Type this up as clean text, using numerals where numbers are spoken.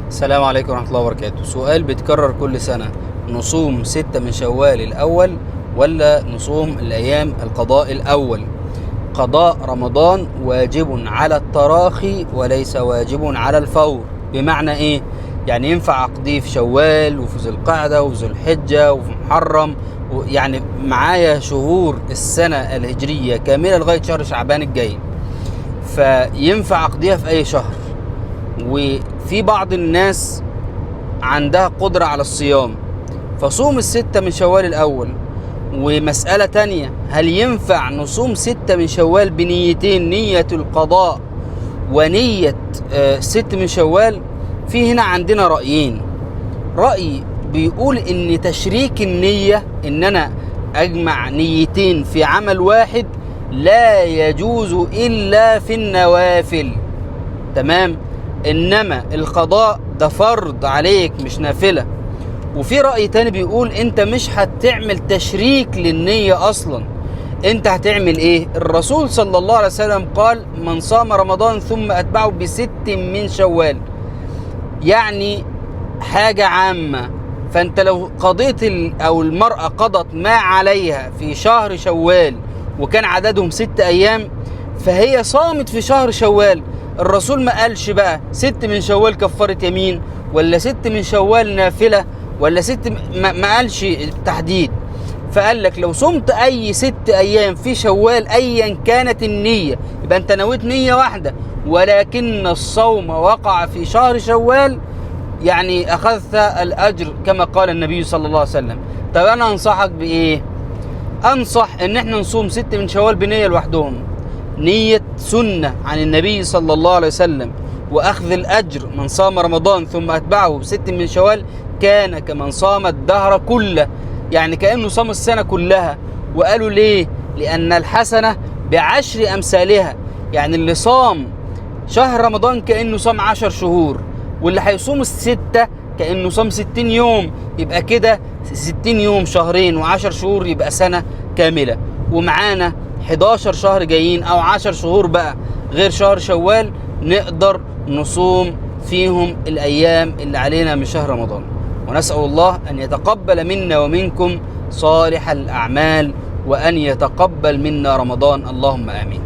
السلام عليكم ورحمة الله وبركاته. سؤال بيتكرر كل سنة: نصوم 6 من شوال الأول ولا نصوم الأيام القضاء الأول؟ قضاء رمضان واجب على التراخي وليس واجب على الفور. بمعنى إيه؟ يعني ينفع أقضيه في شوال وفي ذي القعدة وفي ذي الحجة وفي محرم، يعني معايا شهور السنة الهجرية كاملة لغاية شهر شعبان الجاي، فينفع أقضيها في أي شهر. وفي بعض الناس عندها قدرة على الصيام فصوم 6 من شوال الأول. ومسألة تانية: هل ينفع نصوم 6 من شوال بنيتين، نية القضاء ونية 6 من شوال؟ في هنا عندنا رأيين. رأي بيقول إن تشريك النية، إن أنا أجمع نيتين في عمل واحد، لا يجوز إلا في النوافل، تمام؟ إنما القضاء ده فرض عليك مش نافلة. وفي رأي تاني بيقول انت مش هتعمل تشريك للنية اصلا. انت هتعمل ايه؟ الرسول صلى الله عليه وسلم قال: من صام رمضان ثم اتبعه ب6 من شوال، يعني حاجة عامة. فانت لو قضيت او المرأة قضت ما عليها في شهر شوال وكان عددهم 6 ايام، فهي صامت في شهر شوال. الرسول ما قالش بقى 6 من شوال كفارة يمين، ولا 6 من شوال نافلة، ولا 6، ما قالش تحديد. فقال لك لو صمت اي 6 ايام في شوال ايا كانت النية، يبقى انت نويت نية واحدة، ولكن الصوم وقع في شهر شوال، يعني اخذت الاجر كما قال النبي صلى الله عليه وسلم. طب انا انصحك بايه؟ انصح ان احنا نصوم 6 من شوال بنية لوحدهم، نية سنة عن النبي صلى الله عليه وسلم، واخذ الاجر. من صام رمضان ثم اتبعه ب6 من شوال كان كمن صام الدهر كله، يعني كأنه صام السنة كلها. وقالوا ليه؟ لأن الحسنة ب10 أمثالها، يعني اللي صام شهر رمضان كأنه صام 10 شهور، واللي هيصوم ال6 كأنه صام 60 يوم. يبقى كده 60 يوم شهرين و10 شهور، يبقى سنة كاملة. ومعانا 11 شهر جايين أو 10 شهور بقى غير شهر شوال، نقدر نصوم فيهم الأيام اللي علينا من شهر رمضان. ونسأل الله أن يتقبل منا ومنكم صالح الأعمال، وأن يتقبل منا رمضان، اللهم آمين.